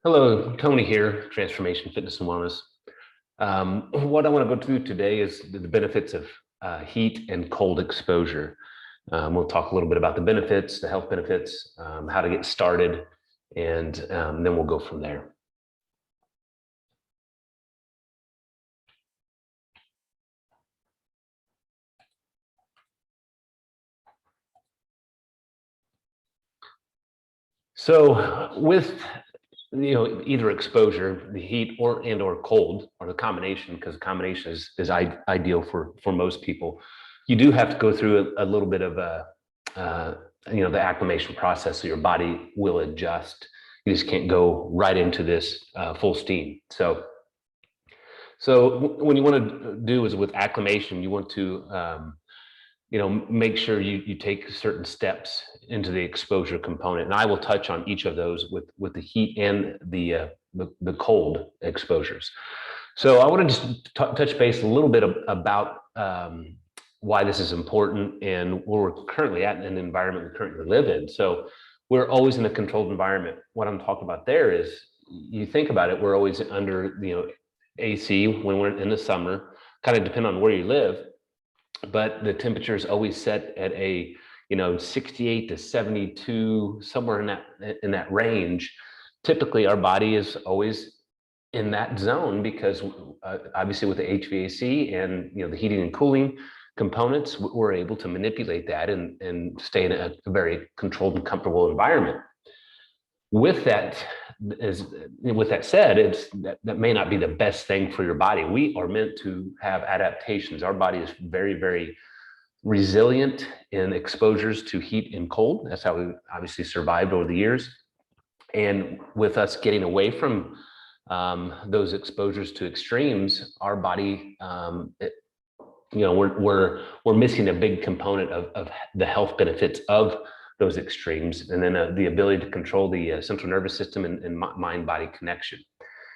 Hello, Tony here, Transformation Fitness and Wellness. What I want to go through today is the benefits of heat and cold exposure. We'll talk a little bit about the benefits, the health benefits, how to get started, and then we'll go from there. So with either exposure, the heat or cold, or the combination, because the combination is ideal for most people. You do have to go through a little bit of the acclimation process, so your body will adjust. You just can't go right into this full steam. So when you want to do is with acclimation, you want to make sure you take certain steps into the exposure component, and I will touch on each of those with the heat and the cold exposures. So I want to just touch base a little bit about why this is important and where we're currently at in the environment we currently live in. So we're always in a controlled environment. What I'm talking about there is, you think about it, we're always under AC when we're in the summer, kind of depend on where you live, but the temperature is always set at a 68 to 72, somewhere in that range. Typically our body is always in that zone because obviously with the HVAC and the heating and cooling components, we're able to manipulate that and stay in a very controlled and comfortable environment. With that said, that may not be the best thing for your body. We are meant to have adaptations. Our body is very, very resilient in exposures to heat and cold. That's how we obviously survived over the years. And with us getting away from those exposures to extremes, our body, we're missing a big component of the health benefits of those extremes, and then the ability to control the central nervous system and mind-body connection.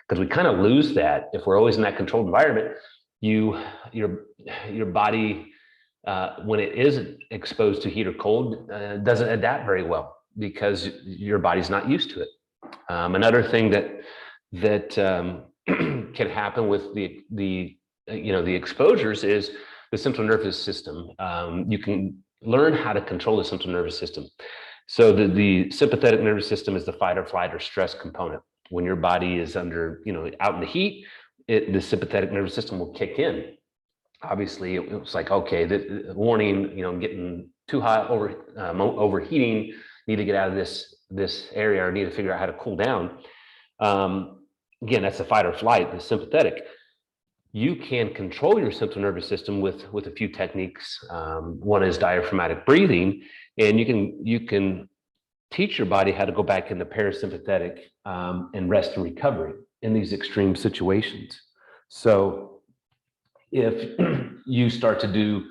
Because we kind of lose that if we're always in that controlled environment. Your body, when it is exposed to heat or cold, doesn't adapt very well because your body's not used to it. Another thing that can happen with the exposures is the central nervous system. You can learn how to control the central nervous system. So the sympathetic nervous system is the fight or flight or stress component. When your body is under, out in the heat, the sympathetic nervous system will kick in. Obviously, it's like, okay, the warning, getting too hot, overheating, need to get out of this area, or need to figure out how to cool down. Again, that's the fight or flight, the sympathetic. You can control your central nervous system with a few techniques. One is diaphragmatic breathing, and you can teach your body how to go back into parasympathetic and rest and recovery in these extreme situations. So if you start to do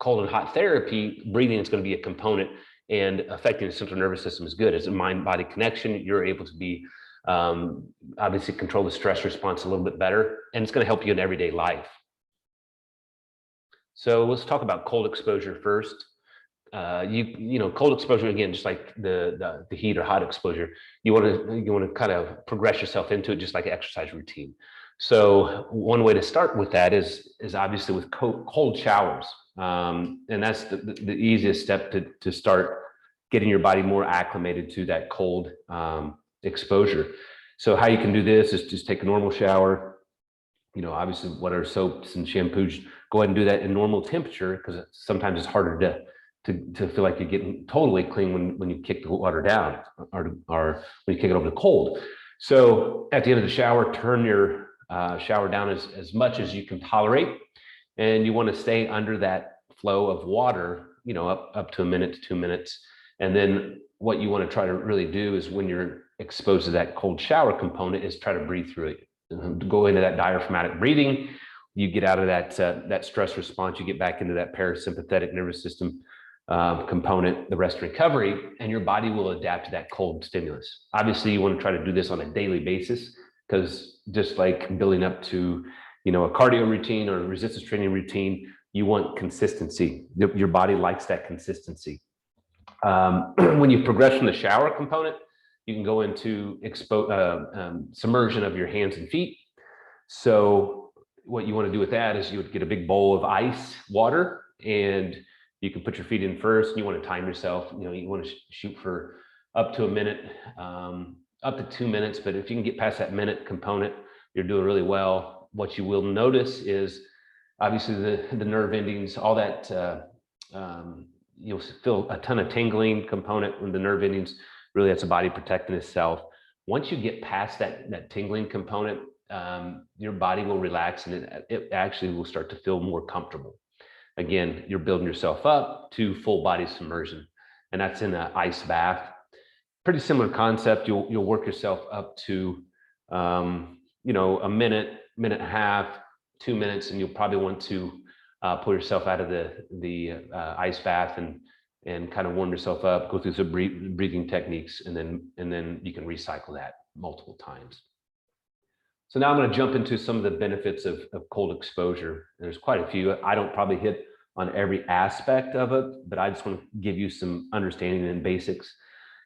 cold and hot therapy, breathing is going to be a component, and affecting the central nervous system is good. As a mind-body connection, you're able to be obviously control the stress response a little bit better, and it's going to help you in everyday life. So let's talk about cold exposure first. Cold exposure, again, just like the heat or hot exposure, you want to kind of progress yourself into it, just like an exercise routine. So one way to start with that is obviously with cold showers, and that's the easiest step to start getting your body more acclimated to that cold exposure. So how you can do this is just take a normal shower. Obviously, what are soaps and shampoos? Go ahead and do that in normal temperature, because sometimes it's harder to feel like you're getting totally clean when you kick the water down, or when you kick it over to cold. So at the end of the shower, turn your shower down as much as you can tolerate, and you want to stay under that flow of water, up to a minute to 2 minutes. And then what you want to try to really do is, when you're exposed to that cold shower component, is try to breathe through it. Go into that diaphragmatic breathing. You get out of that stress response. You get back into that parasympathetic nervous system component, the rest recovery, and your body will adapt to that cold stimulus. Obviously, you want to try to do this on a daily basis, because just like building up to a cardio routine or a resistance training routine, you want consistency. Your body likes that consistency. When you progress from the shower component, you can go into submersion of your hands and feet. So what you want to do with that is you would get a big bowl of ice water, and you can put your feet in first, and you want to time yourself. You want to shoot for up to a minute, up to 2 minutes, but if you can get past that minute component, you're doing really well. What you will notice is obviously the nerve endings, all that, you'll feel a ton of tingling component when the nerve endings, really that's the body protecting itself. Once you get past that tingling component, your body will relax, and it actually will start to feel more comfortable. Again, you're building yourself up to full body submersion, and that's in an ice bath. Pretty similar concept. You'll work yourself up to a minute and a half, 2 minutes, and you'll probably want to pull yourself out of the ice bath and kind of warm yourself up, go through some breathing techniques, and then you can recycle that multiple times. So now I'm going to jump into some of the benefits of cold exposure. There's quite a few. I don't probably hit on every aspect of it, but I just want to give you some understanding and basics.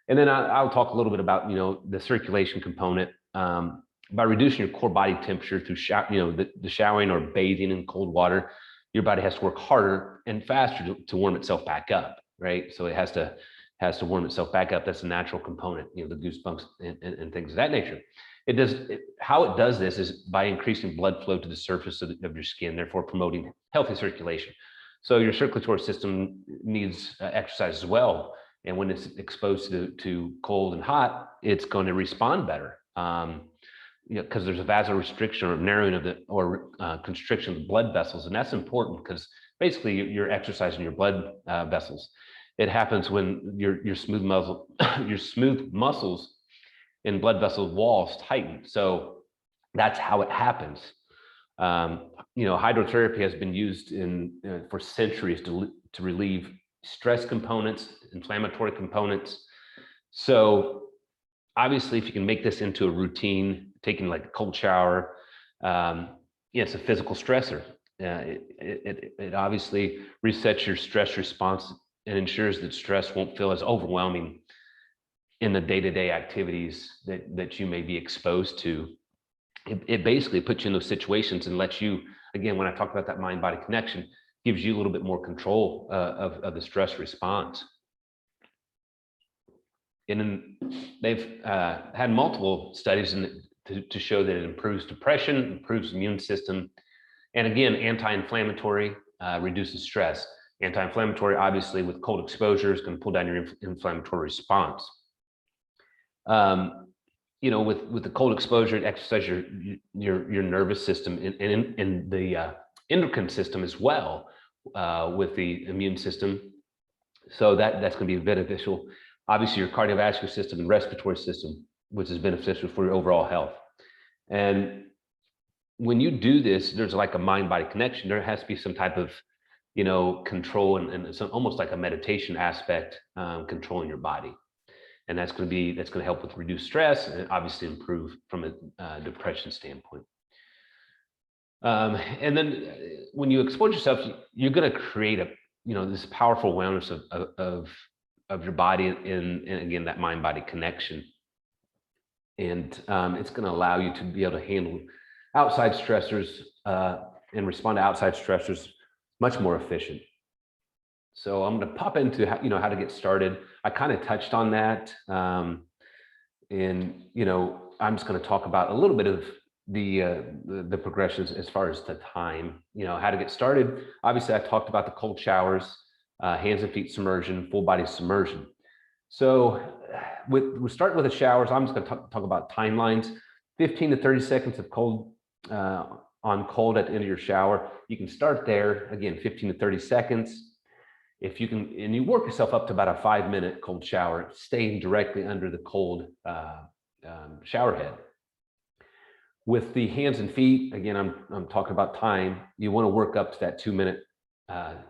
And then I'll talk a little bit about, the circulation component. By reducing your core body temperature through the showering or bathing in cold water, your body has to work harder and faster to warm itself back up, right? So it has to warm itself back up. That's a natural component, the goosebumps and things of that nature. How it does this is by increasing blood flow to the surface of your skin, therefore promoting healthy circulation. So your circulatory system needs exercise as well. And when it's exposed to cold and hot, it's going to respond better. Because there's a vasorestriction or narrowing of constriction of the blood vessels. And that's important because basically you're exercising your blood vessels. It happens when your smooth muscles and blood vessel walls tighten. So that's how it happens. Hydrotherapy has been used for centuries to relieve stress components, inflammatory components. So obviously, if you can make this into a routine, taking like a cold shower, it's a physical stressor. It obviously resets your stress response and ensures that stress won't feel as overwhelming in the day-to-day activities that you may be exposed to. It basically puts you in those situations and lets you, again, when I talk about that mind-body connection, gives you a little bit more control of the stress response. And then they've had multiple studies to show that it improves depression, improves immune system, and again, anti-inflammatory, reduces stress. Anti-inflammatory, obviously, with cold exposure is going to pull down your inflammatory response. With the cold exposure, it exercises your nervous system and the endocrine system as well, with the immune system. So that's going to be beneficial. Obviously, your cardiovascular system and respiratory system, which is beneficial for your overall health. And when you do this, there's like a mind-body connection. There has to be some type of, control and it's almost like a meditation aspect, controlling your body. And that's going to help with reduced stress and obviously improve from a depression standpoint. And then when you expose yourself, you're going to create this powerful awareness of your body and again, that mind-body connection. And it's going to allow you to be able to handle outside stressors and respond to outside stressors much more efficient. So I'm going to pop into how to get started. I kind of touched on that, and I'm just going to talk about a little bit of the progressions as far as the time. How to get started. Obviously, I talked about the cold showers, hands and feet submersion, full body submersion. So we'll start with the showers. I'm just going to talk about timelines. 15 to 30 seconds of cold on cold at the end of your shower. You can start there, again, 15 to 30 seconds. If you can, and you work yourself up to about a 5-minute cold shower, staying directly under the cold shower head. With the hands and feet, again, I'm talking about time. You want to work up to that 2-minute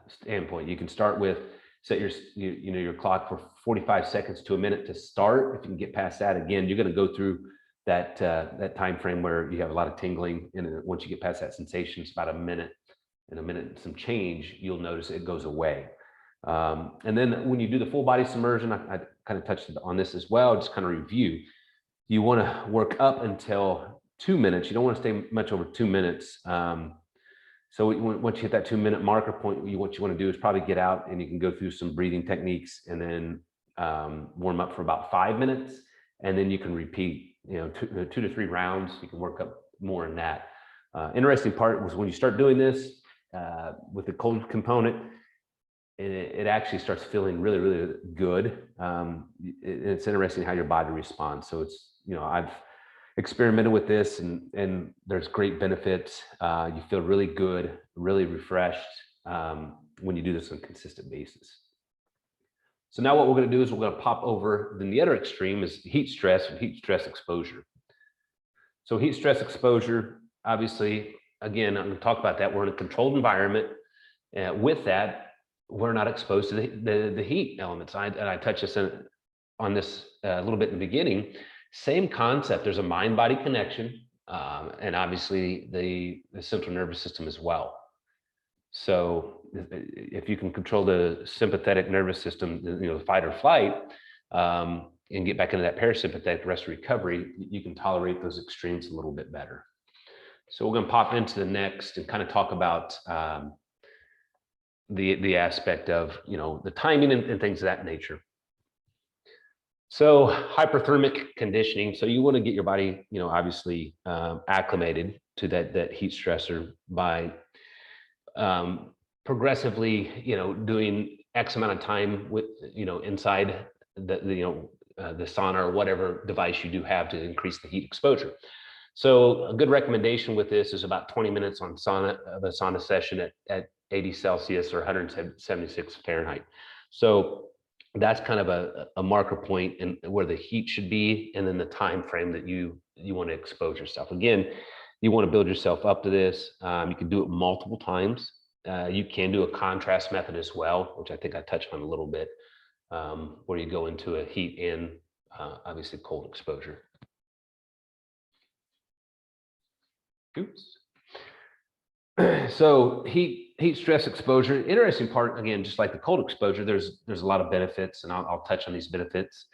standpoint. You can start with, set your clock for 45 seconds to a minute to start. If you can get past that, again, you're going to go through that time frame where you have a lot of tingling, and then once you get past that sensation, it's about a minute and some change, you'll notice it goes away. And then when you do the full body submersion, I kind of touched on this as well, just kind of review. You want to work up until 2 minutes. You don't want to stay much over 2 minutes. So once you hit that 2 minute marker point, what you want to do is probably get out and you can go through some breathing techniques and then warm up for about 5 minutes. And then you can repeat, two to 3 rounds. You can work up more in that. Interesting part was when you start doing this with the cold component, it actually starts feeling really, really good. It's interesting how your body responds. So it's, I've experimented with this and there's great benefits. You feel really good, really refreshed when you do this on a consistent basis. So now what we're going to do is we're going to pop over, then the other extreme is heat stress and heat stress exposure. So heat stress exposure, obviously, again, I'm going to talk about that. We're in a controlled environment. With that, we're not exposed to the heat elements. And I touched on this a little bit in the beginning. Same concept. There's a mind-body connection, and obviously the central nervous system as well. So if you can control the sympathetic nervous system, fight or flight, and get back into that parasympathetic rest recovery, you can tolerate those extremes a little bit better. So we're going to pop into the next and kind of talk about the aspect of the timing and things of that nature. So hyperthermic conditioning. So you want to get your body, obviously acclimated to that heat stressor by progressively, doing X amount of time with, inside the sauna or whatever device you do have to increase the heat exposure. So a good recommendation with this is about 20 minutes on a sauna session at 80 Celsius or 176 Fahrenheit. So that's kind of a marker point in where the heat should be, and then the time frame that you want to expose yourself. Again, you want to build yourself up to this. You can do it multiple times. You can do a contrast method as well, which I think I touched on a little bit, where you go into a heat and obviously cold exposure. Oops. So heat stress exposure, interesting part, again, just like the cold exposure, there's a lot of benefits, and I'll touch on these benefits.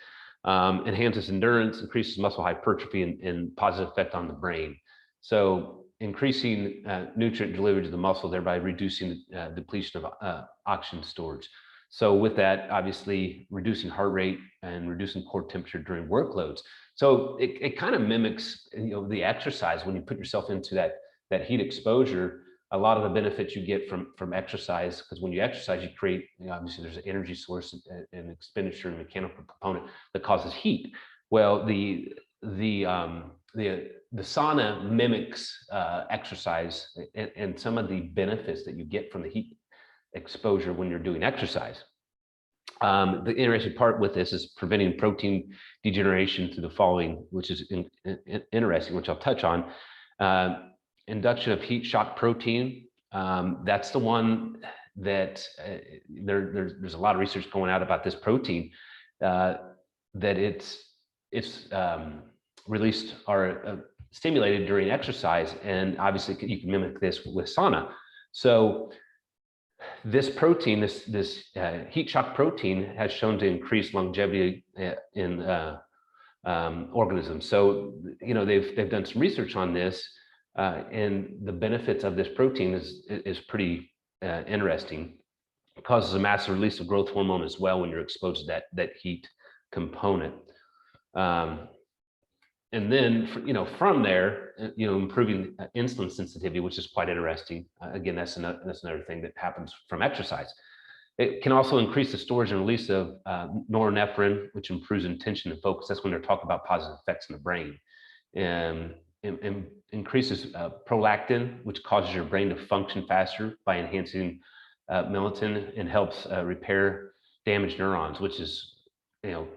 Enhances endurance, increases muscle hypertrophy, and positive effect on the brain. So increasing nutrient delivery to the muscle, thereby reducing depletion of oxygen storage. So with that, obviously reducing heart rate and reducing core temperature during workloads. So it kind of mimics the exercise when you put yourself into that heat exposure. A lot of the benefits you get from exercise, because when you exercise, you create, obviously there's an energy source and expenditure and mechanical component that causes heat. Well, the sauna mimics exercise and some of the benefits that you get from the heat exposure when you're doing exercise. The interesting part with this is preventing protein degeneration through the following, which is interesting, which I'll touch on. Induction of heat shock protein. That's the one that there's a lot of research going out about this protein, that it's released or stimulated during exercise, and obviously you can mimic this with sauna. So this protein, this heat shock protein, has shown to increase longevity in organisms. So they've done some research on this. And the benefits of this protein is pretty interesting. It causes a massive release of growth hormone as well when you're exposed to that heat component. And then from there, improving insulin sensitivity, which is quite interesting. Again, that's another thing that happens from exercise. It can also increase the storage and release of norepinephrine, which improves attention and focus. That's when they're talking about positive effects in the brain. And increases prolactin, which causes your brain to function faster by enhancing melatonin, and helps repair damaged neurons, which is,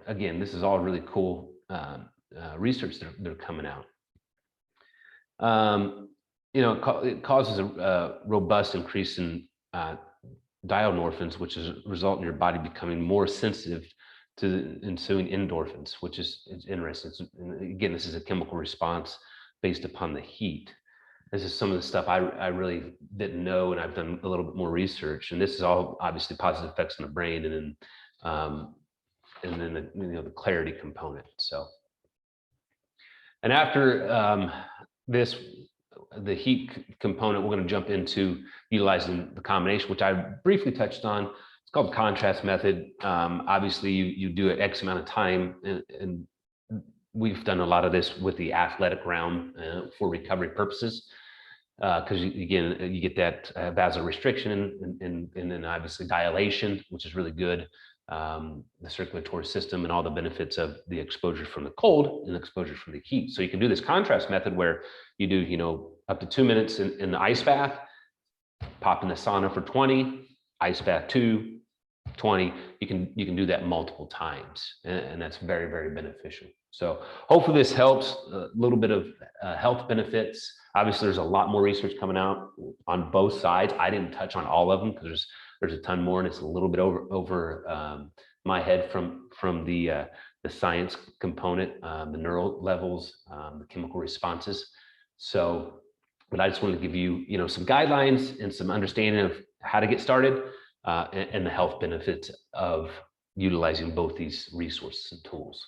again, this is all really cool research that are coming out. It causes a robust increase in dynorphins, which is a result in your body becoming more sensitive to the ensuing endorphins, which is interesting. Again, this is a chemical response based upon the heat. This is some of the stuff I really didn't know, and I've done a little bit more research. And this is all obviously positive effects on the brain, and then and then the clarity component. So, and after the heat component, we're going to jump into utilizing the combination, which I briefly touched on. It's called the contrast method. Obviously, you do it X amount of time, and we've done a lot of this with the athletic realm for recovery purposes. Because again, you get that vasorestriction and then obviously dilation, which is really good. The circulatory system and all the benefits of the exposure from the cold and the exposure from the heat. So you can do this contrast method where you do, up to 2 minutes in the ice bath, pop in the sauna for 20, ice bath 2, 20. You can do that multiple times, and that's very, very beneficial. So hopefully this helps. A little bit of health benefits. Obviously, there's a lot more research coming out on both sides. I didn't touch on all of them because there's a ton more, and it's a little bit over my head from the science component, the neural levels, the chemical responses. So, but I just wanted to give you, some guidelines and some understanding of how to get started and the health benefits of utilizing both these resources and tools.